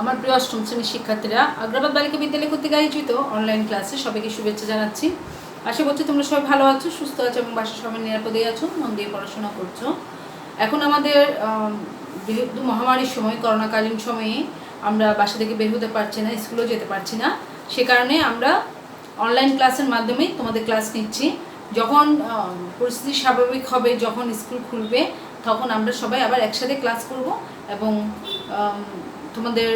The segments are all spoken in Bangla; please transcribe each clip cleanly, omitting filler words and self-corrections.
আমার প্রিয় অষ্টম শ্রেণীর শিক্ষার্থীরা, আগ্রাবাদ বালিকা বিদ্যালয় কর্তৃক আয়োজিত অনলাইন ক্লাসে সবাইকে শুভেচ্ছা জানাচ্ছি। আশা করছি তোমরা সবাই ভালো আছো, সুস্থ আছো এবং বাসায় সবাই নিরাপদেই আছো, মন দিয়ে পড়াশোনা করছো। এখন আমাদের যেহেতু মহামারীর সময়, করোনাকালীন সময়ে আমরা বাসা থেকে বের হতে পারছি না, স্কুলেও যেতে পারছি না, সে কারণে আমরা অনলাইন ক্লাসের মাধ্যমে তোমাদের ক্লাস নিচ্ছি। যখন পরিস্থিতি স্বাভাবিক হবে, যখন স্কুল খুলবে, তখন আমরা সবাই আবার একসাথে ক্লাস করব এবং তোমাদের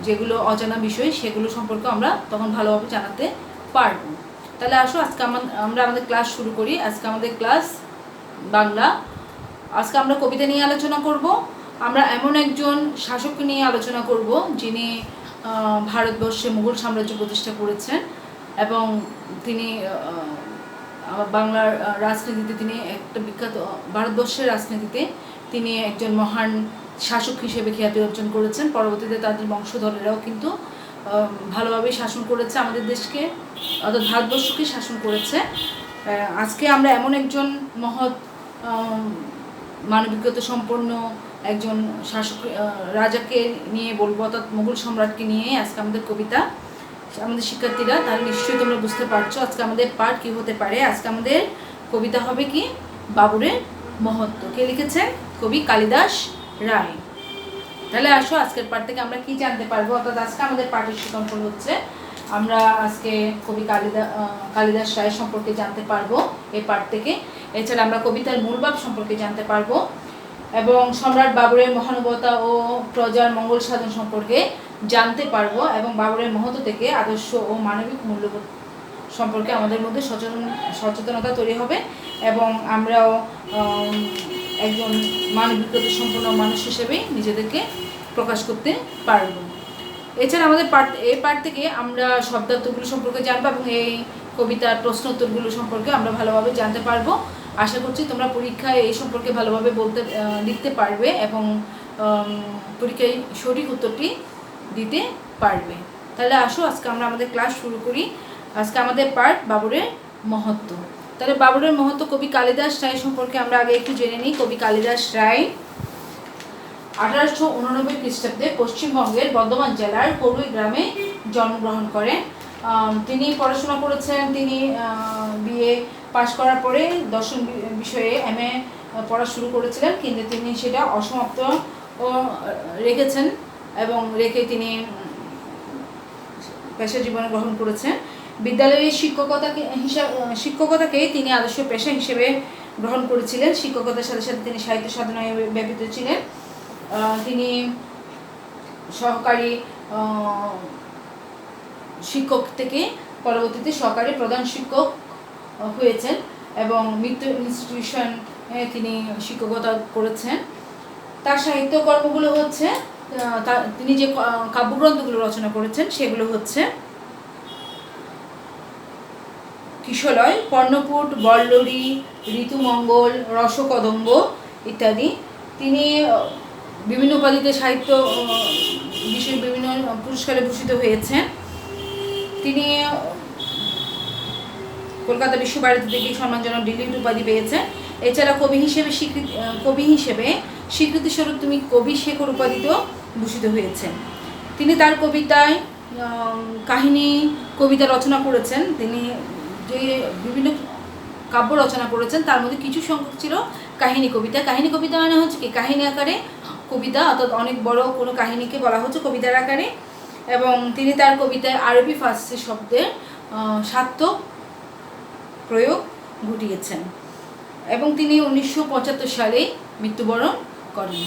যেগুলো অজানা বিষয় সেগুলো সম্পর্কে আমরা তখন ভালোভাবে জানাতে পারবো। তাহলে আসো আজকে আমরা আমাদের ক্লাস শুরু করি। আজকে আমাদের ক্লাস বাংলা। আজকে আমরা কবিতা নিয়ে আলোচনা করব। আমরা এমন একজন শাসককে নিয়ে আলোচনা করব যিনি ভারতবর্ষে মুঘল সাম্রাজ্য প্রতিষ্ঠা করেছেন এবং তিনি বাংলার রাজনীতিতে তিনি একটা বিখ্যাত, ভারতবর্ষের রাজনীতিতে তিনি একজন মহান শাসক হিসেবে খ্যাতি অর্জন করেছেন। পরবর্তীতে তাদের বংশধরেরাও কিন্তু ভালোভাবে শাসন করেছে আমাদের দেশকে, অর্থাৎ ভারতবর্ষকে শাসন করেছে। আজকে আমরা এমন একজন মহৎ মানবিকতা সম্পন্ন একজন শাসক রাজাকে নিয়ে বলবো, অর্থাৎ মুঘল সম্রাটকে নিয়ে আজকে আমাদের কবিতা। আমাদের শিক্ষার্থীরা, তাহলে নিশ্চয়ই তোমরা বুঝতে পারছো আজকে আমাদের পাঠ কী হতে পারে। আজকে আমাদের কবিতা হবে কি, বাবরের মহত্ব। কে লিখেছেন? কবি কালিদাস রায়। তাহলে আসো আজকের পাঠ থেকে আমরা কি জানতে পারবো, অর্থাৎ আজকে আমাদের পাঠের শিক্ষণ হচ্ছে আমরা আজকে কবি কালিদাস রায় সম্পর্কে জানতে পারবো এই পাঠ থেকে। এছাড়া আমরা কবিতার মূল ভাব সম্পর্কে জানতে পারবো এবং সম্রাট বাবরের মহানুভবতা ও প্রজার মঙ্গল সাধন সম্পর্কে জানতে পারবো এবং বাবরের মহত্ব থেকে আদর্শ ও মানবিক মূল্যবোধ সম্পর্কে আমাদের মধ্যে সচেতনতা তৈরি হবে এবং আমরাও একজন মানবিকতা সম্পন্ন মানুষ হিসেবে নিজেদেরকে প্রকাশ করতে পারব। এছাড়া আমাদের এই পাঠ থেকে আমরা শব্দার্থগুলো সম্পর্কে জানবো এবং এই কবিতার প্রশ্ন উত্তরগুলো সম্পর্কে আমরা ভালোভাবে জানতে পারবো। আশা করছি তোমরা পরীক্ষায় এই সম্পর্কে ভালোভাবে লিখতে পারবে এবং পরীক্ষায় সঠিক উত্তরটি দিতে পারবে। তাহলে আসো আজকে আমরা আমাদের ক্লাস শুরু করি। আজকে আমাদের পাঠ বাবরের মহত্ব। তাহলে বাবরের মহত্ব কবি কালিদাস রায় সম্পর্কে আমরা আগে একটু জেনে নিই। কবি কালিদাস রায় 1889 খ্রিস্টাব্দে পশ্চিমবঙ্গের বর্ধমান জেলার করুই গ্রামে জন্মগ্রহণ করেন। তিনি পড়াশোনা করেছেন। তিনি বিএ পাশ করার পরে দর্শন বিষয়ে MA পড়া শুরু করেছিলেন, কিন্তু তিনি সেটা অসমাপ্ত রেখেছেন এবং রেখে তিনি পেশা জীবনে গ্রহণ করেছেন। বিদ্যালয়ের শিক্ষকতাকে তিনি আদর্শ পেশা হিসেবে গ্রহণ করেছিলেন। শিক্ষকতার সাথে সাথে তিনি সাহিত্য সাধনায় ব্যাপৃত ছিলেন। তিনি সহকারী শিক্ষক থেকে পরবর্তীতে সহকারী প্রধান শিক্ষক হয়েছেন এবং মিত্র ইনস্টিটিউশনে তিনি শিক্ষকতা করেছেন। তার সাহিত্য কর্মগুলো হচ্ছে, তিনি যে কাব্যগ্রন্থগুলো রচনা করেছেন সেগুলো হচ্ছে কিশলয়, পর্ণপুট, বল্লরী, ঋতুমঙ্গল, রসকদম্ব ইত্যাদি। তিনি বিভিন্ন উপাধিতে সাহিত্য বিষয়ে বিভিন্ন পুরস্কারে ভূষিত হয়েছেন। তিনি কলকাতা বিশ্বভারতী থেকে সম্মানজনক ডিলিট উপাধি পেয়েছেন। এছাড়া কবি হিসেবে স্বীকৃতিস্বরূপ তিনি কবি শেখর উপাধিতেও ভূষিত হয়েছেন। তিনি তার কবিতায় কবিতা রচনা করেছেন। তিনি যে বিভিন্ন কাব্য রচনা করেছেন তার মধ্যে কিছু সংখ্যক ছিল কাহিনী কবিতা। কাহিনী কবিতা মানে হচ্ছে কি, কাহিনী আকারে কবিতা, অর্থাৎ অনেক বড় কোনো কাহিনীকে বলা হচ্ছে কবিতার আকারে। এবং তিনি তার কবিতায় আরবি ফার্সি শব্দের সার্থক প্রয়োগ ঘটিয়েছেন এবং তিনি 1975 সালে মৃত্যুবরণ করেন।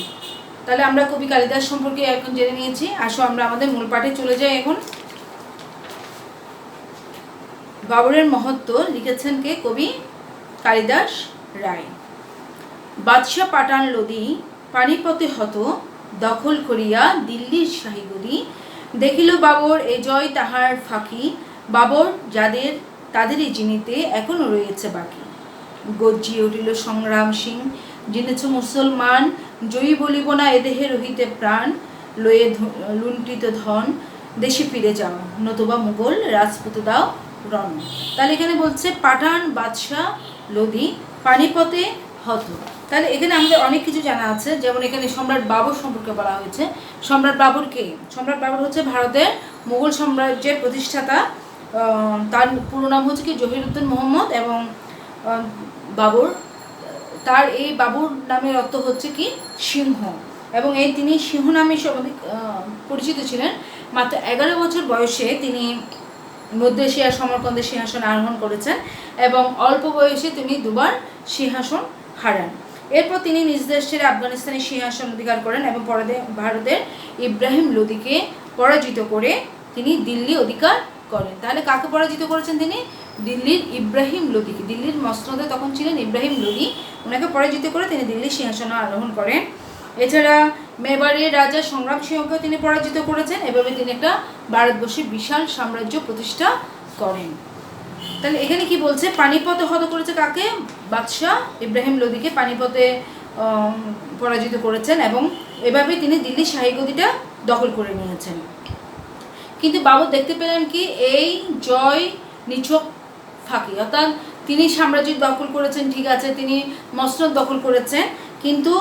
তাহলে আমরা কবি কালিদাস সম্পর্কে এখন জেনে নিয়েছি। আসো আমরা আমাদের মূল পাঠে চলে যাই এখন। বাবরের মহত্ব লিখেছেন কে? কবি কালিদাস রায়। বাদশাহ পাঠান লোদি পানিপথে হত, দখল করিয়া দিল্লির শাহী গদি। দেখিল বাবর এ জয় তাহার ফাঁকি, বাবর যাদের তাদেরই জিনিতে এখনো রয়েছে বাকি। গর্জিয়ে উঠিল সংগ্রাম সিং, জেনেছ মুসলমান, জয়ী বলিব না এদেহে রহিতে প্রাণ। লয়ে লুণ্ঠিত ধন দেশে ফিরে যাও, নতুবা মুঘল রাজপুত দাও রণ। তাহলে এখানে বলছে পাঠান বাদশাহ লোদি পানিপথে হত। তাহলে এখানে আমাদের অনেক কিছু জানা আছে, যেমন এখানে সম্রাট বাবর সম্পর্কে বলা হয়েছে। সম্রাট বাবর কে? সম্রাট বাবর হচ্ছে ভারতের মুঘল সাম্রাজ্যের প্রতিষ্ঠাতা। তার পুরো নাম হচ্ছে কি জহিরুদ্দিন মোহাম্মদ, এবং বাবর, তার এই বাবর নামের অর্থ হচ্ছে কি সিংহ, এবং তিনি সিংহ নামে সর্বাধিক পরিচিত ছিলেন। মাত্র 11 বছর বয়সে তিনি মধ্য এশিয়ার সমরকন্দের সিংহাসন আরোহণ করেছেন, এবং অল্প বয়সে তিনি দুবার সিংহাসন হারান। এরপর তিনি নিজ দেশ ছেড়ে আফগানিস্তানের সিংহাসন অধিকার করেন, এবং পরে ভারতের ইব্রাহিম লোদিকে পরাজিত করে তিনি দিল্লি অধিকার করেন। তাহলে কাকে পরাজিত করেছেন তিনি? দিল্লির ইব্রাহিম লোদিকে। দিল্লির মসনদে তখন ছিলেন ইব্রাহিম লোদি, ওনাকে পরাজিত করে তিনি দিল্লির সিংহাসন আরোহণ করেন। এছাড়া মেবারের রাজা সংগ্রাম সিংহকেও তিনি পরাজিত করেছেন। এভাবে তিনি একটা ভারতবর্ষে বিশাল সাম্রাজ্য প্রতিষ্ঠা করেন। তাহলে এখানে কি বলছে? পানিপথে হত করেছে কাকে? বাদশাহ ইব্রাহিম লোদিকে পানিপথে পরাজিত করেছেন, এবং এভাবে তিনি দিল্লির শাহী গদিটা দখল করে নিয়েছেন। কিন্তু বাবর দেখতে পেলেন কি এই জয় নিছক ফাঁকি, অর্থাৎ তিনি সাম্রাজ্য দখল করেছেন, ঠিক আছে, তিনি মসনদ দখল করেছেন, কিন্তু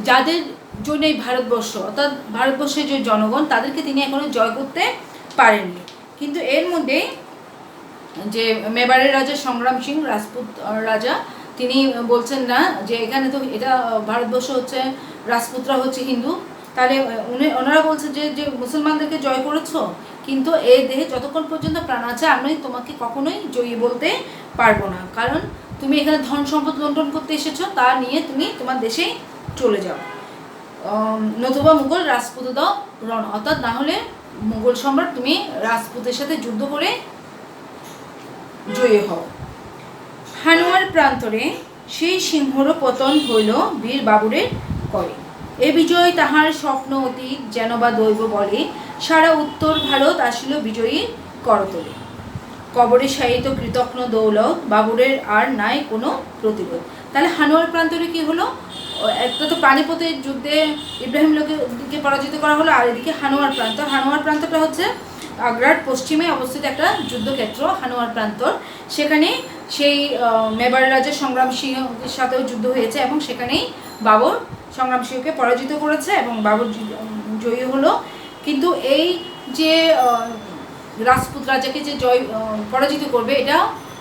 যাদের জন্য এই ভারতবর্ষ, অর্থাৎ ভারতবর্ষের যে জনগণ, তাদেরকে তিনি এখনো জয় করতে পারেননি। কিন্তু এর মধ্যে যে মেবারের রাজা সংগ্রাম সিং রাজপুত রাজা, তিনি বলছেন না যে এখানে তো এটা ভারতবর্ষ হচ্ছে, রাজপুতরা হচ্ছে হিন্দু, তাহলে ওনারা বলছে যে মুসলমানদেরকে জয় করেছো, কিন্তু এই দেহে যতক্ষণ পর্যন্ত প্রাণ আছে আমি তোমাকে কখনোই জয়ী বলতে পারবো না, কারণ তুমি এখানে ধন সম্পদ লুণ্ঠন করতে এসেছো, তা নিয়ে তুমি তোমার দেশেই চলে যাও, নতুবা মুঘল রাজপুত দাও রণ, অর্থাৎ না হলে মুঘল সম্রাট তুমি রাজপুতের সাথে যুদ্ধ করে জয়ী হও। হানুয়ার প্রান্তরে সেই সিংহর পতন হইল বীর বাবুরের করে। এ বিজয় তাহার স্বপ্ন অতীত যেন বা দৈব বলে, সারা উত্তর ভারত আসিল বিজয়ী করতলে। কবরে শায়িত কৃতজ্ঞ দৌলত, বাবুরের আর নাই কোনো প্রতিরোধ। তাহলে হানুয়ার প্রান্তরে কি হলো? একটা তো পানিপথের যুদ্ধে ইব্রাহিম লোদিকে পরাজিত করা হলো, আর এদিকে হানুয়ার প্রান্ত। হানুয়ার প্রান্তটা হচ্ছে আগ্রার পশ্চিমে অবস্থিত একটা যুদ্ধক্ষেত্র, হানুয়ার প্রান্তর। সেখানে সেই মেবার রাজা সংগ্রাম সিংহের সাথেও যুদ্ধ হয়েছে, এবং সেখানেই বাবর সংগ্রাম সিংহকে পরাজিত করেছে, এবং বাবর জয়ী হলো। কিন্তু এই যে রাজপুত রাজাকে যে পরাজিত করবে, এটা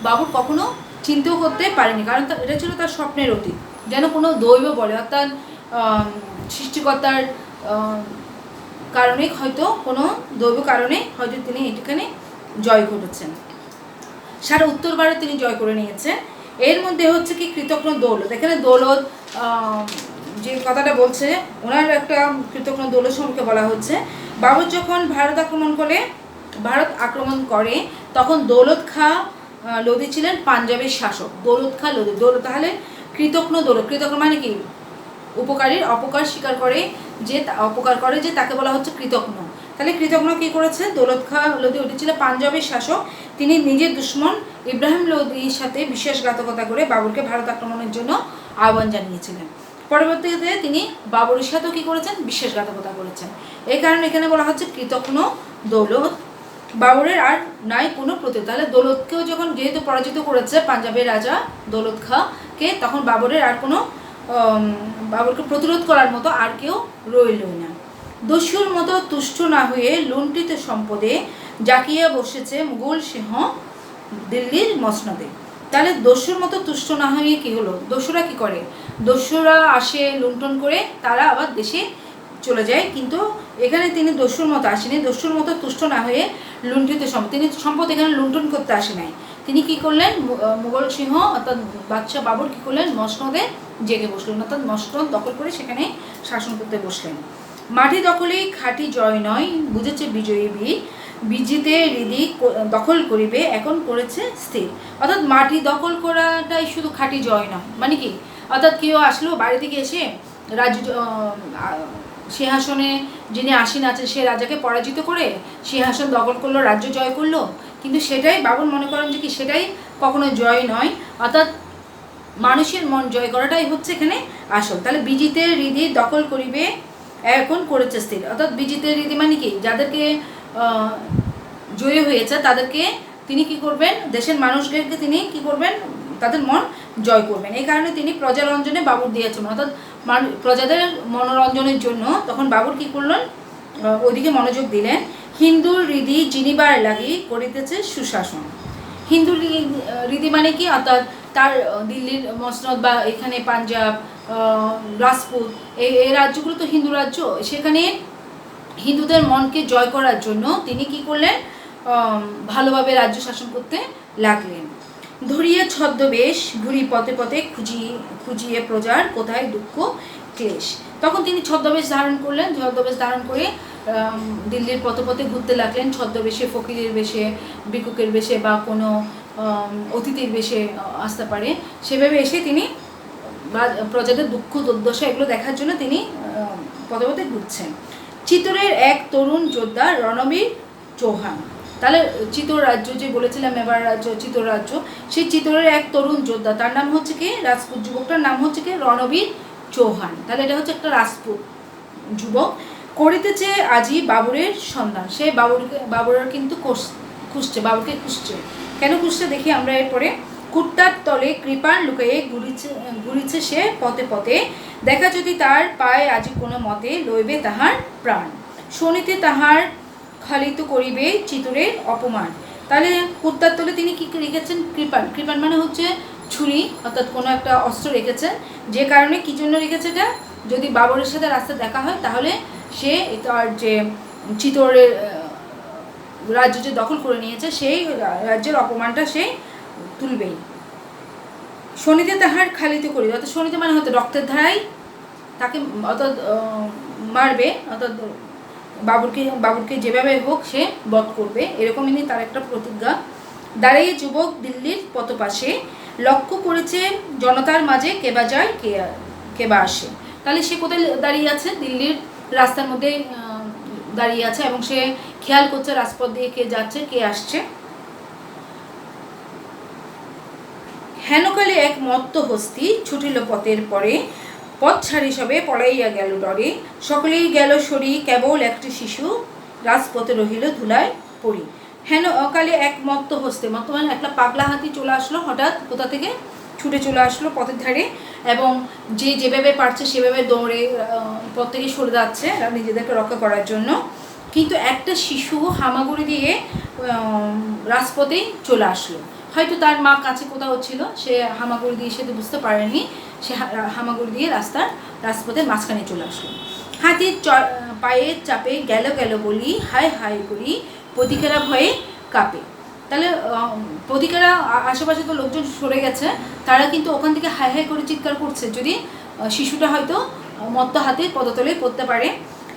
বাবর কখনো চিন্তাও করতে পারেনি, কারণ এটা ছিল তার স্বপ্নের অতীত, যেন কোনো দৈব বলে, অর্থাৎ সৃষ্টিকর্তার কারণে, হয়তো কোনো দৈব কারণে হয়তো তিনি এখানে জয় ঘটেছেন। সারা উত্তর ভারত তিনি জয় করে নিয়েছেন। এর মধ্যে হচ্ছে কি কৃতজ্ঞ দৌলত। এখানে দৌলত যে কথাটা বলছে, ওনার একটা কৃতজ্ঞ দৌলত সম্পর্কে বলা হচ্ছে। বাবর যখন ভারত আক্রমণ করে তখন দৌলত খাঁ লোদি ছিলেন পাঞ্জাবের শাসক। দৌলত খাঁ লোদি, দৌলত তাহলে কৃতজ্ঞ দৌলত। কৃতজ্ঞ মানে কি? উপকারীর অপকার স্বীকার করে, যে অপকার করে যে তাকে বলা হচ্ছে কৃতজ্ঞ। তাহলে কৃতজ্ঞ কি করেছে? দৌলত খাঁ লোদি ওটি ছিল পাঞ্জাবের শাসক। তিনি নিজের দুশ্মন ইব্রাহিম লোদির সাথে বিশ্বাসঘাতকতা করে বাবরকে ভারত আক্রমণের জন্য আহ্বান জানিয়েছিলেন। পরবর্তীতে তিনি বাবরের সাথেও কী করেছেন? বিশ্বাসঘাতকতা করেছেন। এই কারণে এখানে বলা হচ্ছে কৃতজ্ঞ দৌলত, বাবরের আর নাই কোনো প্রতিরোধ। তাহলে দৌলতকেও যখন যেহেতু পরাজিত করেছে পাঞ্জাবের রাজা দৌলত খাঁকে, তখন বাবরের আর কোনো বাবরকে প্রতিরোধ করার মতো আর কেউ রইলই না। দস্যুর মতো তুষ্ট না হয়ে লুণ্ঠিত সম্পদে জাকিয়ে বসেছে মুঘল সিংহ দিল্লির মসনদে। তাহলে দস্যুর মতো তুষ্ট না হয়ে কী হলো? দস্যুরা কী করে? দস্যুরা আসে, লুণ্ঠন করে তারা আবার দেশে চলে যায়, কিন্তু এখানে তিনি দস্যুর মতো আসেনি। দস্যুর মতো তুষ্ট না হয়ে লুণ্ঠিত সম্পদ, তিনি সম্পদ এখানে লুণ্ঠন করতে আসে নাই। তিনি কি করলেন? মুঘল সিংহ অর্থাৎ বাদশাহ বাবর কী করলেন? মসনদে জেগে বসলেন, অর্থাৎ মসনদ দখল করে সেখানে শাসন করতে বসলেন। মাটি দখলেই খাঁটি জয় নয়, বুঝেছে বিজয়ী বীর, বিজিতে হৃদি দখল করিবে এখন করেছে স্থির। অর্থাৎ মাটি দখল করাটাই শুধু খাঁটি জয় নয়। মানে কি? অর্থাৎ কেউ আসলো বাইরে থেকে এসে রাজ্য সিংহাসনে যিনি আসীন আছেন সে রাজাকে পরাজিত করে সিংহাসন দখল করলো, রাজ্য জয় করলো, কিন্তু সেটাই বাবর মনে করেন যে কি সেটাই কখনো জয় নয়। অর্থাৎ মানুষের মন জয় করাটাই হচ্ছে এখানে আসল। তাহলে বিজিতে হৃদি দখল করিবে এখন করেছে স্থির। অর্থাৎ বিজিতে হৃদি মানে কি? যাদেরকে জয়ী হয়েছে তাদেরকে তিনি কি করবেন? দেশের মানুষদেরকে তিনি কি করবেন? তাদের মন জয় করবেন। এই কারণে তিনি প্রজারঞ্জনে বাবুর দিয়েছেন, অর্থাৎ প্রজাদের মনোরঞ্জনের জন্য তখন বাবুর কী করলেন, ওইদিকে মনোযোগ দিলেন। হিন্দুর হৃদি জিনিবার লাগি করিতেছে সুশাসন। হিন্দুর হৃদি মানে কি, অর্থাৎ তার দিল্লির মসনদ বা এখানে পাঞ্জাব, রাজপুত, এই রাজ্যগুলো তো হিন্দু রাজ্য, সেখানে হিন্দুদের মনকে জয় করার জন্য তিনি কি করলেন, ভালোভাবে রাজ্য শাসন করতে লাগলেন। ধরিয়ে ছদ্মবেশ ঘুরি পথে পথে খুঁজিয়ে প্রজার কোথায় দুঃখ ক্লেশ। তখন তিনি ছদ্মবেশ ধারণ করলেন, ছদ্মবেশ ধারণ করে দিল্লির পথে পথে ঘুরতে লাগলেন, ছদ্মবেশে, ফকিরের বেশে, ভিক্ষুকের বেশে বা কোনো অতিথির বেশে আসতে পারে, সেভাবে এসে তিনি প্রজাদের দুঃখ দুর্দশা এগুলো দেখার জন্য তিনি পথে পথে ঘুরছেন। চিতোরের এক তরুণ যোদ্ধা রণবীর চৌহান, তাহলে চিতোর রাজ্য যে বলেছিলাম মেবার রাজ্য, চিতোর রাজ্য, সেই চিতোরের এক তরুণ যোদ্ধা, তার নাম হচ্ছে কি, রাজপুত যুবকটার নাম হচ্ছে কি রণবীর চৌহান, তাহলে এটা হচ্ছে একটা রাজপুত যুবক। করিতেছে আজি বাবুরের সন্ধান, সে বাবুরের কিন্তু খুঁজছে, বাবুকে খুঁজছে। কেন খুঁজছে দেখি আমরা এরপরে। কুর্তার তলে কৃপাণ লুকাইয়ে ঘুরিছে সে পথে পথে, দেখা যদি তার পায় আজি কোনো মতে লইবে তাহার প্রাণ, শোনিতে তাহার খালিত করিবে চিতোরের অপমান। তাহলে কুর্তার তলে তিনি কি রেখেছেন, কৃপাণ। কৃপাণ মানে হচ্ছে ছুরি, অর্থাৎ কোনো একটা অস্ত্র রেখেছেন, যে কারণে কী জন্য রেখেছে এটা, যদি বাবরের সাথে রাস্তা দেখা হয় তাহলে সে তার যে চিতোরের রাজ্য যে দখল করে নিয়েছে সেই রাজ্যের অপমানটা সে তুলবেই। শনিতে তাহার খালিতে করি, অর্থাৎ শনিতে মানে হয়তো রক্তের ধারায় তাকে অর্থাৎ মারবে, অর্থাৎ বাবুরকে যেভাবে হোক সে বধ করবে, এরকমই তার একটা প্রতিজ্ঞা। দাঁড়িয়ে যুবক দিল্লির পথপাশে, লক্ষ্য করেছে জনতার মাঝে কেবা যায় কেবা আসে। তাহলে সে কোথায় দাঁড়িয়ে আছে, দিল্লির রাস্তার মধ্যে দাঁড়িয়ে আছে এবং সে খেয়াল করছে রাজপথ দিয়ে কে যাচ্ছে কে আসছে। হেনকালে এক মত্ত হস্তি ছুটিল পথের পরে, পথ ছাড়ি সবে পড়াইয়া গেল ডরে, সকলেই গেল সরি কেবল একটি শিশু রাজপথে রহিল ধুলায় পড়ি। হেনকালে এক মত্ত হস্তি, মত্ত মানে একটা পাগলা হাতি চলে আসলো হঠাৎ, কোথা থেকে ছুটে চলে আসলো পথের ধারে, এবং যেভাবে পারছে সেভাবে দৌড়ে পথ থেকে সরে যাচ্ছে নিজেদেরকে রক্ষা করার জন্য। কিন্তু একটা শিশু হামাগুড়ি দিয়ে রাজপথেই চলে আসলো, হয়তো তার মা কাছে কোথাও ছিল, সে হামাগুড়ি দিয়ে সে তো বুঝতে পারেনি, সে হামাগুড়ি দিয়ে রাজপথের মাঝখানে চলে আসলো। হাতির পায়ের চাপে গেল গেল বলি, হায় হায় করি প্রতিকারা ভয়ে কাঁপে। তাহলে প্রতিকারা আশেপাশে তো লোকজন সরে গেছে, তারা কিন্তু ওখান থেকে হায় হায় করে চিৎকার করছে, যদি শিশুটা হয়তো মত্ত হাতির পদতলে পড়তে পারে।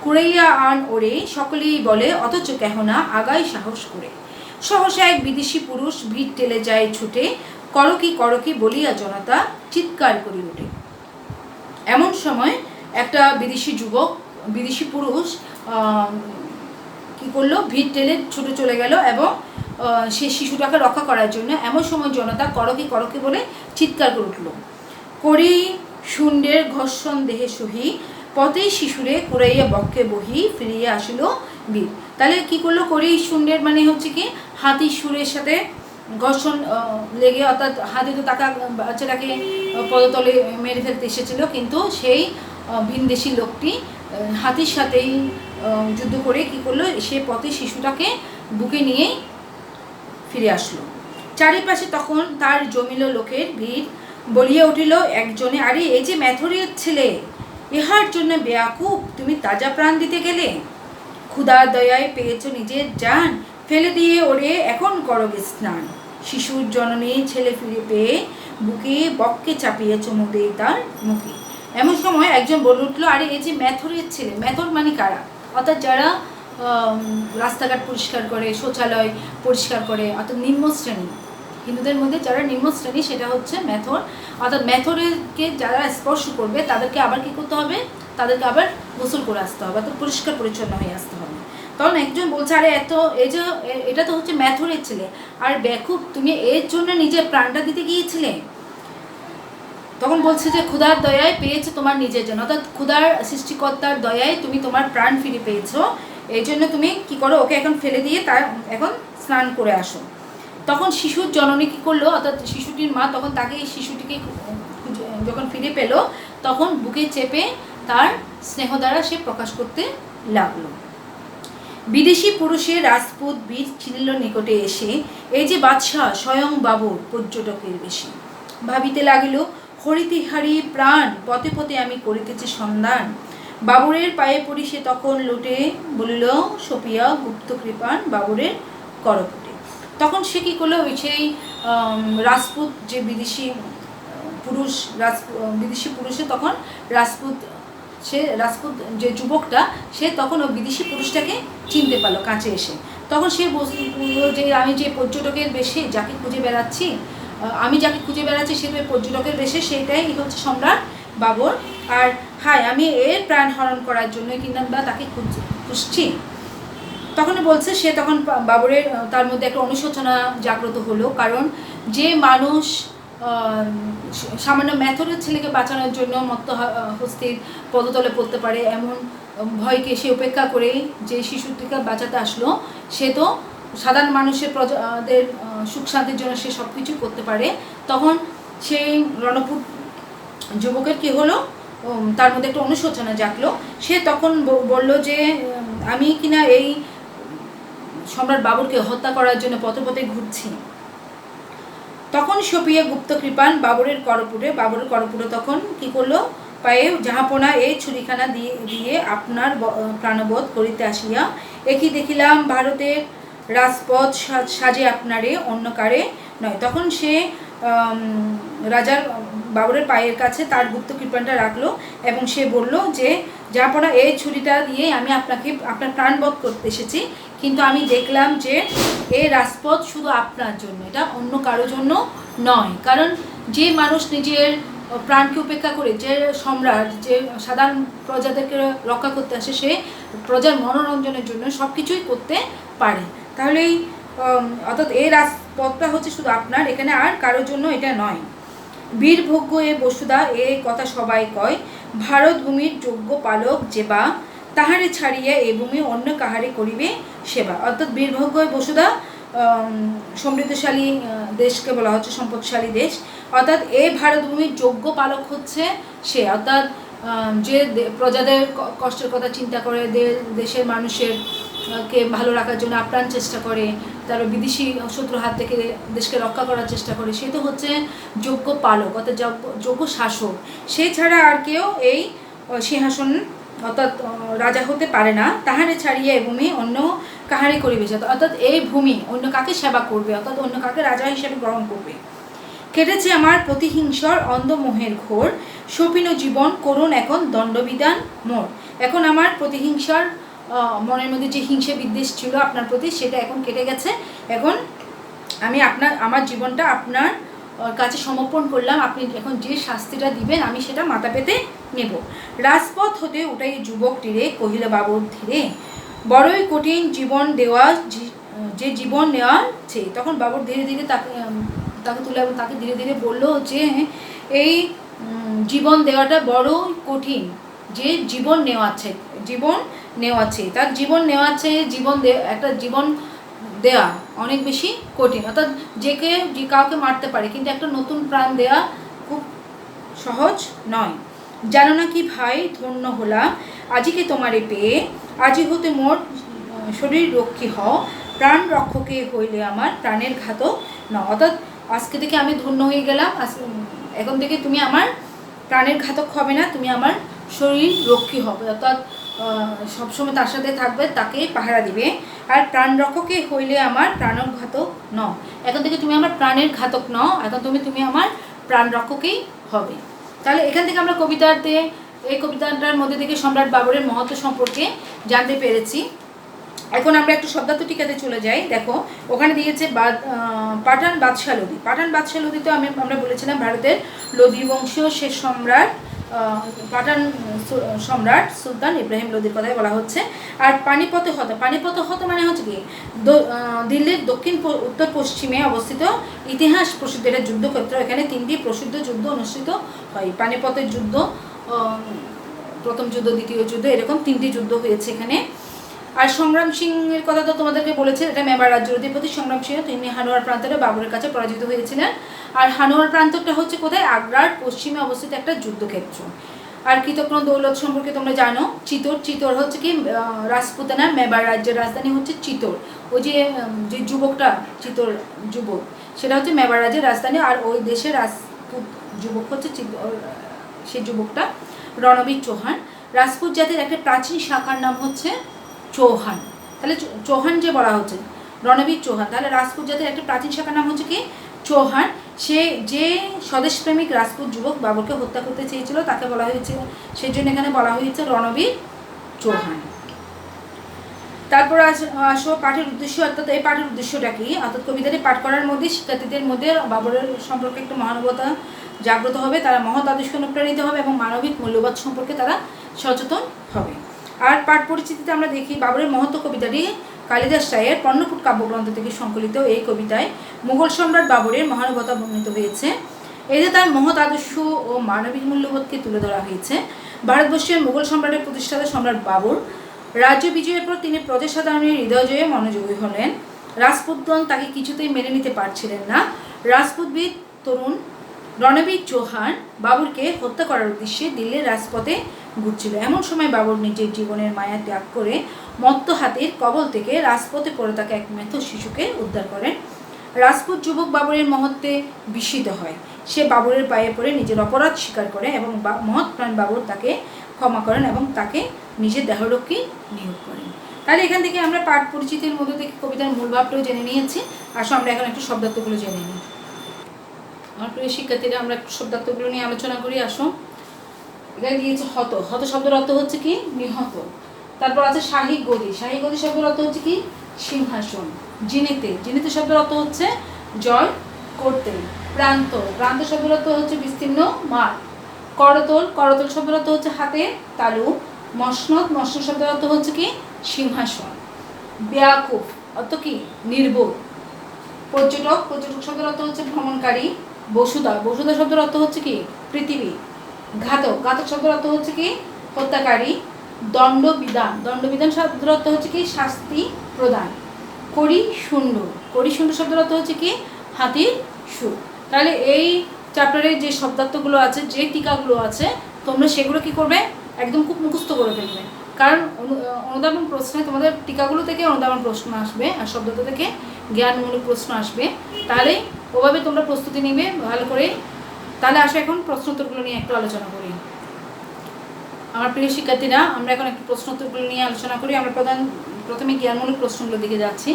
কুড়াইয়া আন ওরে সকলেই বলে, অথচ কেহ না আগাই সাহস করে। সহসা এক বিদেশি পুরুষ ভিড় টেলে যায় ছুটে, করকি বলিয়া জনতা চিৎকার করি ওঠে। এমন সময় একটা বিদেশি পুরুষ কি করলো, ভিড় টেলে ছুটে চলে গেল এবং সে শিশুটাকে রক্ষা করার জন্য। এমন সময় জনতা করকি বলে চিৎকার করে উঠল। করি শুন্ডের ঘর্ষণ দেহে সহি, পথেই শিশুরে কুড়াইয়া বক্ষে বহি ফিরিয়া আসিল বীর। তাহলে কি করলো, করি শুন্ডের মানে হচ্ছে কি, হাতির সুরের সাথে ঘর্ষণ লেগে, অর্থাৎ হাতি তো বাচ্চাটাকে পদতলে মেরে ফেলতে এসেছিল, কিন্তু সেই ভিনদেশি লোকটি হাতির সাথেই যুদ্ধ করে কি করলো, সে পথে শিশুটাকে বুকে নিয়েই ফিরে আসলো। চারিপাশে তখন তার জমিল লোকের ভিড়, বলিয়া উঠিল একজনে, আরে এই যে ম্যাথরের ছেলে, ইহার জন্য বেয়াকুব তুমি তাজা প্রাণ দিতে গেলে, ক্ষুধার দয়ায় পেয়েছ নিজের জান, ফেলে দিয়ে ওরে এখন করো স্নান। শিশুর জননী ছেলে ফিরে পেয়ে বুকে বক্ষে চাপিয়ে চুমু দেয় তার মুখে। এমন সময় একজন বলে উঠলো, আরে এই যে ম্যাথরের ছেলে, ম্যাথর মানে কারা, অর্থাৎ যারা রাস্তাঘাট পরিষ্কার করে, শৌচালয় পরিষ্কার করে, অর্থাৎ নিম্ন শ্রেণী, হিন্দুদের মধ্যে যারা নিম্ন শ্রেণী সেটা হচ্ছে ম্যাথর। অর্থাৎ ম্যাথরকে যারা স্পর্শ করবে তাদেরকে আবার কী করতে হবে, তাদেরকে আবার গোসল করে আসতে হবে, অর্থাৎ পরিষ্কার পরিচ্ছন্ন হয়ে আসতে হবে। তখন একজন বলছে, আরে এটা তো হচ্ছে ম্যাথরের ছেলে, আর বেকুব তুমি এর জন্য নিজের প্রাণটা দিতে গিয়েছিলে। তখন বলছে যে ক্ষুধার দয়ায় পেয়েছে তোমার নিজের জন্য, অর্থাৎ ক্ষুধার সৃষ্টিকর্তার দয়ায় তুমি তোমার প্রাণ ফিরে পেয়েছো, এই জন্য তুমি কি করো, ওকে এখন ফেলে দিয়ে তার এখন স্নান করে আসো। তখন শিশুর জননী কী করলো, অর্থাৎ শিশুটির মা তখন তাকে এই শিশুটিকে যখন ফিরে পেল তখন বুকে চেপে তার স্নেহ দ্বারা সে প্রকাশ করতে লাগলো। বিদেশি পুরুষের রাজপুত বীর চিনিল নিকটে এসে, এই যে বাদশাহ স্বয়ং বাবুর পর্যটকের বেশি। ভাবিতে লাগিল, হরিতিহারি প্রাণ পথে পথে আমি করিতেছি সন্ধান। বাবুরের পায়ে পড়ি সে তখন লুটে বলিল, সপিয়া গুপ্ত কৃপান বাবুরের করপুটে। তখন সে কী করলো, ওই সেই রাজপুত যে বিদেশি পুরুষে তখন রাজপুত যে যুবকটা সে তখন ওই বিদেশি পুরুষটাকে চিনতে পারলো কাছে এসে। তখন সে বলল যে আমি যে পর্যটকের বেশে যাকে খুঁজে বেড়াচ্ছি সে তো পর্যটকের বেশে, সেটাই হচ্ছে সম্রাট বাবর। আর হায়, আমি এর প্রাণ হরণ করার জন্য কিংবা তাকে খুঁজছি। তখন বলছে সে তখন বাবরের তার মধ্যে একটা অনুশোচনা জাগ্রত হলো, কারণ যে মানুষ সামান্য মেথরের ছেলেকে বাঁচানোর জন্য মত্ত হস্তির পদতলে পড়তে পারে এমন ভয়কে সে উপেক্ষা করে যে শিশুটিকে বাঁচাতে আসলো, সে তো সাধারণ মানুষের প্রজাদের সুখ শান্তির জন্য সে সব কিছু করতে পারে। তখন সেই রণপুর যুবকের কী হলো, তার মধ্যে একটা অনুশোচনা জাগলো। সে তখন বলল যে আমি কিনা এই সম্রাট বাবরকে হত্যা করার জন্য পথে পথে ঘুরছি। তখন সপিয়া গুপ্ত কৃপান বাবরের করপুটে তখন কি করলো, পায়ে জাহাপনা এই ছুরিখানা দিয়ে আপনার প্রাণবোধ করিতে আসিয়া, একই দেখিলাম ভারতের রাজপথ সাজে আপনারে অন্য কারে নয়। তখন সে রাজার বাবরের পায়ের কাছে তার গুপ্ত কৃপানটা রাখলো এবং সে বলল যে জাহাপনা এই ছুরিটা দিয়ে আমি আপনার প্রাণবোধ করতে এসেছি, কিন্তু আমি দেখলাম যে এই রাজপথ শুধু আপনার জন্য, এটা অন্য কারো জন্য নয়। কারণ যে মানুষ নিজের প্রাণকে উপেক্ষা করে, যে সম্রাট যে সাধারণ প্রজাদেরকে রক্ষা করতে আসে, সে প্রজার মনোরঞ্জনের জন্য সব কিছুই করতে পারে। তাহলে অর্থাৎ এই রাজপথটা হচ্ছে শুধু আপনার, এখানে আর কারোর জন্য এটা নয়। বীরভোগ্য এ বসুধা এ কথা সবাই কয়, ভারত ভূমির যোগ্য পালক যেবা, তাহারে ছাড়িয়া এ ভূমি অন্য কাহারে করিবে সেবা। অর্থাৎ বীরভোগ্য বসুধা সমৃদ্ধশালী দেশকে বলা হচ্ছে সম্পদশালী দেশ, অর্থাৎ এই ভারত ভূমির যোগ্য পালক হচ্ছে সে, অর্থাৎ যে প্রজাদের কষ্টের কথা চিন্তা করে, দেশের মানুষের কে ভালো রাখার জন্য আপ্রাণ চেষ্টা করে, তার বিদেশি শত্রুর হাত থেকে দেশকে রক্ষা করার চেষ্টা করে, সে তো হচ্ছে যোগ্য পালক অর্থাৎ যোগ্য শাসক। সে ছাড়া আর কেউ এই সিংহাসন অর্থাৎ রাজা হতে পারে না। তাহারে ছাড়িয়ে এই ভূমি অন্য কাহারে করিবে, অর্থাৎ এই ভূমি অন্য কাকে সেবা করবে, অর্থাৎ অন্য কাকে রাজা হিসেবে গ্রহণ করবে। কেটেছে আমার প্রতিহিংসার অন্ধমোহের ঘোর, সপিন জীবন করুন এখন দণ্ডবিধান মোর। এখন আমার প্রতিহিংসার মনের মধ্যে যে হিংসে বিদ্বেষ ছিল আপনার প্রতি, সেটা এখন কেটে গেছে। এখন আমি আমার জীবনটা আপনার কাছে সমর্পণ করলাম, আপনি এখন যে শাস্তিটা দিবেন আমি সেটা মাথা পেতে নেব। রাজপথ হতে উঠাই যুবকটিরে কহিল বাবর ধীরে, বড়ই কঠিন জীবন দেওয়া যে জীবন নেওয়ার চেয়ে। তখন বাবর ধীরে ধীরে তাকে তুলে এবং তাকে ধীরে ধীরে বললো যে এই জীবন দেওয়াটা বড় কঠিন, যে জীবন নেওয়াচ্ছে তার জীবন নেওয়াচ্ছে, একটা জীবন দেয়া অনেক বেশি কঠিন। অর্থাৎ যে কাউকে মারতে পারে, কিন্তু একটা নতুন প্রাণ দেয়া খুব সহজ নয়। জানো না কি ভাই ধন্য হলাম আজিকে তোমারে পেয়ে, আজি হতে মোর শরীর রক্ষী হও, প্রাণ রক্ষকে হইলে আমার প্রাণের ঘাতক না। অর্থাৎ আজকে থেকে আমি ধন্য হয়ে গেলাম, এখন থেকে তুমি আমার প্রাণের ঘাতক হবে না, তুমি আমার শরীর রক্ষী হবে, অর্থাৎ সবসময় তার সাথে থাকবে, তাকে পাহারা দিবে। আর প্রাণ রক্ষকে হইলে আমার প্রাণঘাতক নও, এখন থেকে তুমি আমার প্রাণের ঘাতক নও, এখন তুমি আমার প্রাণ রক্ষকেই হবে। তাহলে এখান থেকে আমরা এই কবিতাটার মধ্যে থেকে সম্রাট বাবরের মহত্ব সম্পর্কে জানতে পেরেছি। এখন আমরা একটু শব্দার্থ টিকাতে চলে যাই। দেখো ওখানে দিয়েছে পাঠান বাদশাহ লোদি। পাঠান বাদশাহ লোদি তো আমরা বলেছিলাম ভারতের লোদি বংশীয় শেষ সম্রাট পাঠান সম্রাট সুলতান ইব্রাহিম লোদির কথাই বলা হচ্ছে। আর পানিপথ হত মানে হচ্ছে কি দিল্লির উত্তর পশ্চিমে অবস্থিত ইতিহাস প্রসিদ্ধ এটা যুদ্ধক্ষেত্র। এখানে 3টি প্রসিদ্ধ যুদ্ধ অনুষ্ঠিত হয়। পানিপথের যুদ্ধ, প্রথম যুদ্ধ, দ্বিতীয় যুদ্ধ, এরকম 3টি যুদ্ধ হয়েছে এখানে। আর সংগ্রাম সিংয়ের কথা তো তোমাদেরকে বলেছে, এটা মেবার রাজ্যের অধিপতি সংগ্রাম সিংহ, তিনি হানুয়ার প্রান্তরে বাবরের কাছে পরাজিত হয়েছিলেন। আর হানুয়ার প্রান্তরটা হচ্ছে কোথায়? আগ্রার পশ্চিমে অবস্থিত একটা যুদ্ধক্ষেত্র। আর কৃতজ্ঞ দৌলত সম্পর্কে তোমরা জানো, চিতোর হচ্ছে কি রাজপুতানা, মেবার রাজ্যের রাজধানী হচ্ছে চিতোর। ওই যে যুবকটা চিতোর যুবক, সেটা হচ্ছে মেবার রাজ্যের রাজধানী। আর ওই দেশের রাজপুত যুবক হচ্ছে চিতোর, সেই যুবকটা রণবীর চৌহান। রাজপুত জাতির একটা প্রাচীন শাখার নাম হচ্ছে চৌহান। তাহলে চৌহান যে বলা হচ্ছে রণবীর চৌহান, তাহলে রাজপুত জাতির একটা প্রাচীন শাখার নাম হচ্ছে কি চৌহান। সে যে স্বদেশপ্রেমিক রাজপুত যুবক বাবরকে হত্যা করতে চেয়েছিল তাকে বলা হয়েছে, সেই জন্য এখানে বলা হয়েছে রণবীর চৌহান। তারপর আসো পাঠের উদ্দেশ্য, অর্থাৎ এই পাঠের উদ্দেশ্যটা কি? অর্থাৎ কবিতাটি পাঠ করার মধ্যে শিক্ষার্থীদের মধ্যে বাবরের সম্পর্কে একটু মহানুভবতা জাগ্রত হবে, তারা মহৎ আদর্শকে অনুপ্রাণিত হবে এবং মানবিক মূল্যবোধ সম্পর্কে তারা সচেতন হবে। আর পাঠ পরিচিতিতে আমরা দেখি বাবরের মহত্ব কবিতাটি কালিদাস রায়ের পর্ণফুট কাব্যগ্রন্থ থেকে সংকলিত। এই কবিতায় মুঘল সম্রাট বাবরের মহানুভবতা বর্ণিত হয়েছে। এতে তার মহৎ আদর্শ ও মানবিক মূল্যবোধকে তুলে ধরা হয়েছে। ভারতবর্ষের মুঘল সম্রাটের প্রতিষ্ঠাতা সম্রাট বাবর রাজ্য বিজয়ের পর তিনি প্রজাসাধারণের হৃদয় জয়ে মনোযোগী হলেন। রাজপুতগণ তাকে কিছুতেই মেনে নিতে পারছিলেন না। রাজপুতবিদ তরুণ রণবীর চৌহান বাবরকে হত্যা করার উদ্দেশ্যে দিল্লির রাজপথে ঘুরছিল। এমন সময় বাবর নিজের জীবনের মায়া ত্যাগ করে মত্ত হাতির কবল থেকে রাজপথে পড়ে থাকা এক মৃত শিশুকে উদ্ধার করেন। রাজপুত যুবক বাবরের মহত্বে বিস্মিত হয়। সে বাবরের পায়ে পড়ে নিজের অপরাধ স্বীকার করে এবং মহৎ প্রাণ বাবর তাকে ক্ষমা করেন এবং তাকে নিজের দেহরক্ষী নিয়োগ করেন। তাহলে এখান থেকে আমরা পাঠ পরিচিতির মধ্যে থেকে কবিতার মূল ভাবটাও জেনে নিয়েছি। আসো আমরা এখন একটু শব্দার্থগুলো জেনে নিই। আমার প্রিয় শিক্ষার্থীরা, আমরা একটু শব্দার্থগুলো নিয়ে আলোচনা করি। আসো, এখানে দিয়েছে হত। হত শব্দের অর্থ হচ্ছে কি? নিহত। তারপর আছে শাহী গদি। শাহী গদি শব্দের অর্থ হচ্ছে কি? সিংহাসন। জিনেতে। জিনেতে শব্দের অর্থ হচ্ছে জয় করতে। প্রান্ত। প্রান্ত শব্দের অর্থ হচ্ছে বিস্তীর্ণ মাঠ। করতল। করতল শব্দের অর্থ হচ্ছে হাতে তালু। মসনদ। মসনদ শব্দের অর্থ হচ্ছে কি? সিংহাসন। বেয়াকুফ অর্থ কি? নির্বোধ। পর্যটক। পর্যটক শব্দের অর্থ হচ্ছে ভ্রমণকারী। বসুধা। বসুধা শব্দের অর্থ হচ্ছে কি? পৃথিবী। ঘাতক। ঘাতক শব্দের অর্থ হচ্ছে কি? হত্যাকারী। দণ্ডবিধান। দণ্ডবিধান শব্দের অর্থ হচ্ছে কি? শাস্তি প্রদান। করিশুণ্ড। করিশুণ্ড শব্দের অর্থ হচ্ছে কি? হাতির সুর। তাহলে এই চ্যাপ্টারে যে শব্দার্থগুলো আছে, যে টিকাগুলো আছে, তোমরা সেগুলো কি করবে? একদম খুব মুখস্থ করে ফেলবে। কারণ অনুধাবন প্রশ্নে তোমাদের টিকাগুলো থেকে অনুধাবন প্রশ্ন আসবে আর শব্দার্থ থেকে জ্ঞানমূলক প্রশ্ন আসবে। তাহলে ওভাবে তোমরা প্রস্তুতি নিবে ভালো করে। তাহলে আসো এখন প্রশ্নোত্তরগুলো নিয়ে একটু আলোচনা করি। আমার প্রিয় শিক্ষার্থীরা, আমরা এখন একটু প্রশ্নোত্তরগুলো নিয়ে আলোচনা করি। আমরা প্রথমে জ্ঞানমূলক প্রশ্নগুলোর দিকে যাচ্ছি।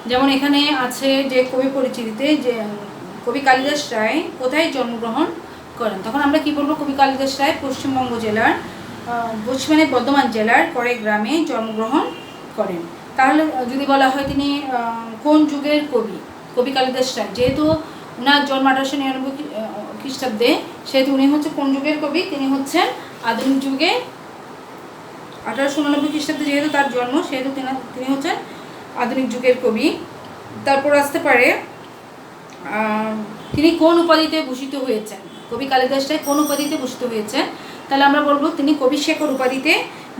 যেমন এখানে আছে যে কবি পরিচিতিতে যে কবি কালিদাস রায় কোথায় জন্মগ্রহণ করেন, তখন আমরা কি বলবো? কবি কালিদাস রায় পশ্চিমবঙ্গ জেলার পশ্চিমবঙ্গের বর্ধমান জেলার করে গ্রামে জন্মগ্রহণ করেন। তাহলে যদি বলা হয় তিনি কোন যুগের কবি? কবি কালিদাস রায় যেহেতু ওনার জন্ম 1899 খ্রিস্টাব্দে, সেহেতু উনি হচ্ছে কোন যুগের কবি? তিনি হচ্ছেন আধুনিক যুগে। 1889 খ্রিস্টাব্দে যেহেতু তার জন্ম, সেহেতু তিনি হচ্ছেন আধুনিক যুগের কবি। তারপর আসতে পারে তিনি কোন উপাধিতে ভূষিত হয়েছেন? কবি কালিদাস রায় কোন উপাধিতে ভূষিত হয়েছেন? তাহলে আমরা বলবো তিনি কবিশেখর উপাধিতে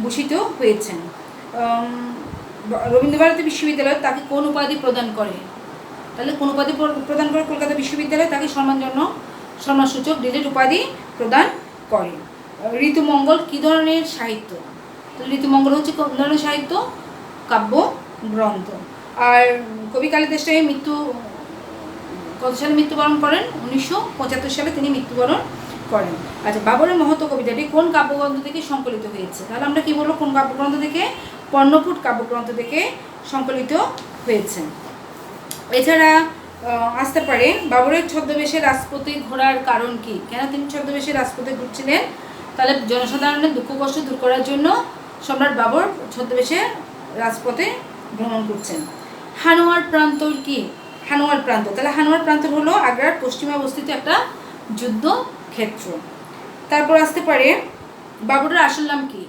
ভূষিত হয়েছেন। রবীন্দ্রভারতী বিশ্ববিদ্যালয় তাকে কোন উপাধি প্রদান করে? তাহলে কোন উপাধি প্রদান করে? কলকাতা বিশ্ববিদ্যালয় তাকে সম্মানসূচক ডিলিট উপাধি প্রদান করে। ঋতুমঙ্গল কী ধরনের সাহিত্য? তাহলে ঋতুমঙ্গল হচ্ছে কোন ধরনের সাহিত্য? কাব্য গ্রন্থ। আর কবি কালিদাস রায় কত সালে মৃত্যুবরণ করেন? 1975 সালে তিনি মৃত্যুবরণ করেন। আচ্ছা, বাবরের মহত্ব কবিতাটি কোন কাব্যগ্রন্থ থেকে সংকলিত হয়েছে? তাহলে আমরা কি বলবো? কোন কাব্যগ্রন্থ থেকে? পর্ণফুট কাব্যগ্রন্থ থেকে সংকলিত হয়েছে। এছাড়া আসতে পারে বাবরের ছদ্মবেশে রাজপথে ঘোরার কারণ কি? কেন তিনি ছদ্মবেশে রাজপথে ঘুরছিলেন? তাহলে জনসাধারণের দুঃখ কষ্ট দূর করার জন্য সম্রাট বাবর ছদ্মবেশে রাজপথে ভ্রমণ করছেন। হানুয়ার প্রান্তর কি? হানুয়ার প্রান্ত। তাহলে হানুয়ার প্রান্তর হলো আগ্রার পশ্চিমে অবস্থিত একটা যুদ্ধক্ষেত্র। তারপর আসতে পারে বাবরের আসল নাম কি?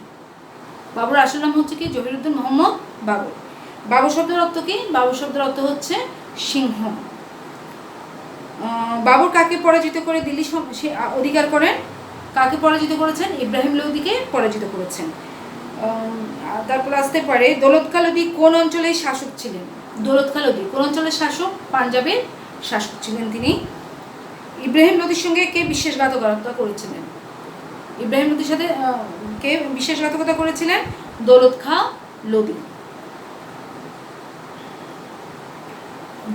বাবরের আসল নাম হচ্ছে কি? জহিরুদ্দিন মোহাম্মদ বাবর। বাবর শব্দের অর্থ কি? বাবর শব্দের অর্থ হচ্ছে সিংহ। বাবর কাকে পরাজিত করে দিল্লি অধিকার করেন? কাকে পরাজিত করেছেন? ইব্রাহিম লোদিকে পরাজিত করেছেন। তারপর আসতে পারে দৌলত খাঁ লোধি কোন অঞ্চলের শাসক ছিলেন? দৌলত খাঁ লোধি কোন অঞ্চলের শাসক? পাঞ্জাবের শাসক ছিলেন তিনি। ইব্রাহিম লোধির সঙ্গে কে বিশ্বাসঘাতকতা করেছিলেন? ইব্রাহিম লোধির সাথে কে বিশ্বাসঘাতকতা করেছিলেন? দৌলত খাঁ লোধি।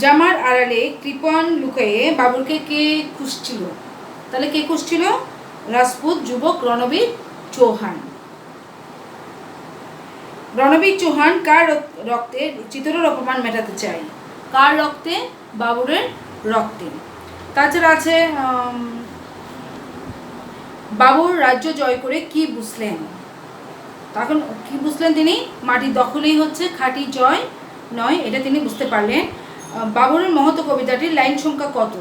জামার আড়ালে কৃপণ লুকিয়ে বাবরকে কে খুঁজছিল? তাহলে কে খুঁজছিল? রাজপুত যুবক রণবীর চৌহান। রণবীর চৌহান কার রক্তে চিতোরের অপমান মেটাতে চায়? কার রক্তে? বাবরের রক্তে। তাছাড়া আছে বাবর রাজ্য জয় করে কি বুঝলেন? তখন কি বুঝলেন তিনি? মাটির দখলেই হচ্ছে খাঁটি জয় নয়, এটা তিনি বুঝতে পারলেন। বাবরের মহৎ কবিতাটির লাইন সংখ্যা কত?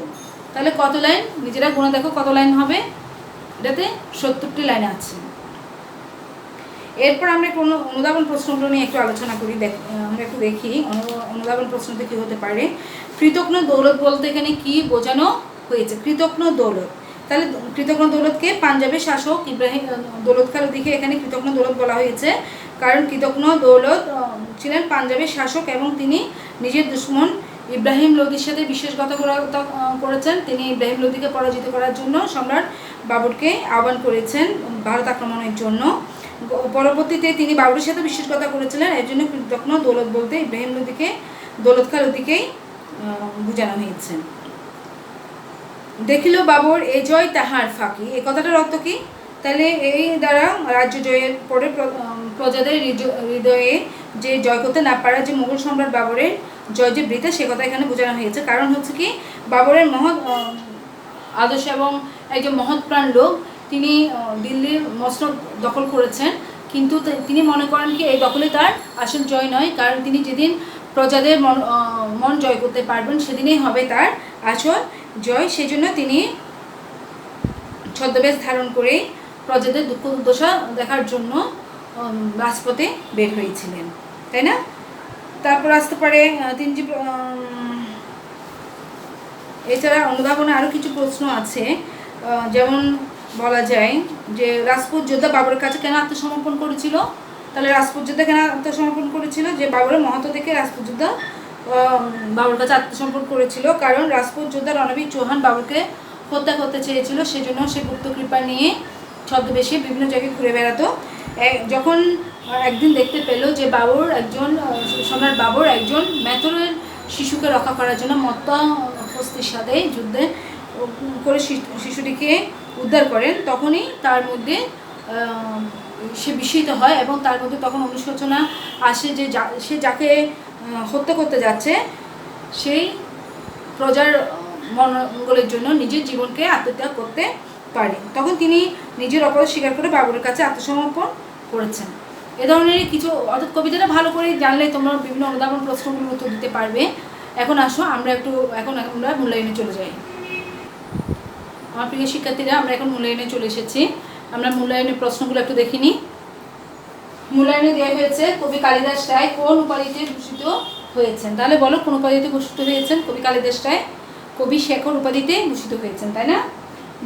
তাহলে কত লাইন? নিজেরা গুণে দেখো কত লাইন হবে। এটাতে 70টি লাইন আছে। এরপর আমরা একটু অনুধাবন প্রশ্নগুলো নিয়ে একটু আলোচনা করি। আমরা একটু দেখি অনুধাবন প্রশ্নতে কী হতে পারে। কৃতজ্ঞ দৌলত বলতে এখানে কি বোঝানো হয়েছে? কৃতজ্ঞ দৌলত। তাহলে কৃতজ্ঞ দৌলতকে পাঞ্জাবের শাসক ইব্রাহিম দৌলত খাঁ লোধিকে এখানে কৃতজ্ঞ দৌলত বলা হয়েছে, কারণ কৃতজ্ঞ দৌলত ছিলেন পাঞ্জাবের শাসক এবং তিনি নিজের দুশ্মন ইব্রাহিম লোধির সাথে বিশ্বাসঘাতকতা করেছেন। তিনি ইব্রাহিম লোধিকে পরাজিত করার জন্য সম্রাট বাবরকে আহ্বান করেছেন ভারত আক্রমণের জন্য। পরবর্তীতে তিনি বাবরের সাথে বিশ্বাসঘাতকতা করেছিলেন, এর জন্য কৃতজ্ঞ দৌলত বলতে ইব্রাহিম লোধিকে দৌলত খাঁ লোধিকেই বোঝানো হয়েছে। দেখিল বাবর এ জয় তাহার ফাঁকি, এই কথাটার অর্থ কি? তাহলে এই দ্বারা রাজ্য জয়ের পরে প্রজাদের হৃদয়ে যে জয় করতে না পারা যে মুঘল সম্রাট বাবরের জয় যে বৃথা, সে কথা এখানে বোঝানো হয়েছে। কারণ হচ্ছে কি, বাবরের মহৎ আদর্শ এবং একজন মহৎ প্রাণ লোক, তিনি দিল্লির মসনদ দখল করেছেন, কিন্তু তিনি মনে করেন কি এই দখলে তার আসল জয় নয়, কারণ তিনি যেদিন প্রজাদের মন জয় করতে পারবেন সেদিনই হবে তার আসল জয়। সেজন্য তিনি ছদ্মবেশ ধারণ করে প্রজাদের দুঃখ দুর্দশা দেখার জন্য রাজপথে বের হয়েছিলেন, তাই না? তারপর আসতে পারে তিনি যে এছাড়া অনুধাবনে আরও কিছু প্রশ্ন আছে। যেমন বলা যায় যে রাজপুত যোদ্ধা বাবরের কাছে কেন আত্মসমর্পণ করেছিল? তাহলে রাজপুত যোদ্ধা কেন আত্মসমর্পণ করেছিল? যে বাবরের মহত্ব দেখে রাজপুত যোদ্ধা বাবরের কাছে আত্মসমর্পণ করেছিল, কারণ রাজপুত যোদ্ধা রণবীর চৌহান বাবরকে হত্যা করতে চেয়েছিল। সেজন্য সে গুপ্ত কৃপা নিয়ে ছদ্মবেশে বিভিন্ন জায়গায় ঘুরে বেড়াতো। যখন একদিন দেখতে পেল যে বাবর একজন সম্রাট বাবর একজন মেথরের শিশুকে রক্ষা করার জন্য মত্তা হস্তির সাথে যুদ্ধে করে শিশুটিকে উদ্ধার করেন, তখনই তার মধ্যে সে বিস্মিত হয় এবং তার মধ্যে তখন অনুশোচনা আসে যে সে যাকে হত্যা করতে যাচ্ছে সেই প্রজার মঙ্গলের জন্য নিজের জীবনকে আত্মত্যাগ করতে পারে। তখন তিনি নিজের অপরাধ স্বীকার করে বাবরের কাছে আত্মসমর্পণ করেছেন। এ ধরনের কিছু, অর্থাৎ কবিতাটা ভালো করে জানলে তোমরা বিভিন্ন অনুধাবন প্রশ্নগুলোর উত্তর দিতে পারবে। এখন আসো আমরা মূল্যায়নে চলে যাই। আমার প্রিয় শিক্ষার্থীরা, আমরা এখন মূল্যায়নে চলে এসেছি। আমরা মূল্যায়নের প্রশ্নগুলো একটু দেখিনি। মূল্যায়নে দেওয়া হয়েছে কবি কালিদাস রায় কোন উপাধিতে ভূষিত হয়েছেন? তাহলে বলো কোন উপাধিতে ভূষিত হয়েছেন? কবি কালিদাস রায় কবি শেখর উপাধিতে ভূষিত হয়েছেন, তাই না?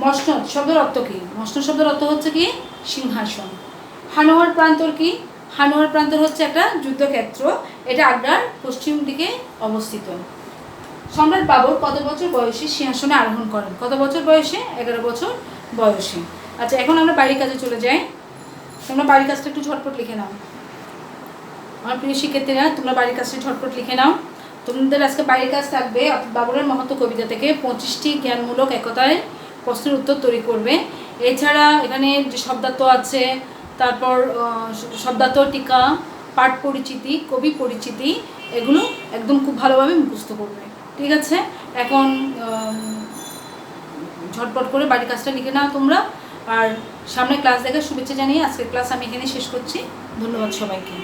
মসনদ শব্দের অর্থ কি? মসনদ শব্দের অর্থ হচ্ছে কি? সিংহাসন। হানোয়ার প্রান্তর কি? হানোয়ার প্রান্তর হচ্ছে একটা যুদ্ধক্ষেত্র, এটা আগ্রার পশ্চিম দিকে অবস্থিত। সম্রাট বাবর কত বছর বয়সে সিংহাসনে আরোহণ করেন? কত বছর বয়সে? 11 বছর বয়সে। আচ্ছা, এখন আমরা বাড়ির কাজে চলে যাই। তোমরা বাড়ির কাজটা একটু ঝটপট লিখে নাও। আমার প্রিয় শিক্ষার্থীরা, তোমরা বাড়ির কাজটা ঝটপট লিখে নাও। তোমাদের আজকে বাড়ির কাজ থাকবে বাবরের মহত্ব কবিতা থেকে 25টি জ্ঞানমূলক একতায় প্রশ্নের উত্তর তৈরি করবে। এছাড়া এখানে যে শব্দার্থ আছে, তারপর শব্দার্থ টিকা, পাঠ পরিচিতি, কবি পরিচিতি, এগুলো একদম খুব ভালোভাবে মুখস্থ করবে। ঠিক আছে, এখন ঝটপট করে বাড়ির কাজটা লিখে নাও তোমরা। আর সামনে ক্লাস দেখার শুভেচ্ছা জানিয়ে আজকের ক্লাস আমি এখানে শেষ করছি। ধন্যবাদ সবাইকে।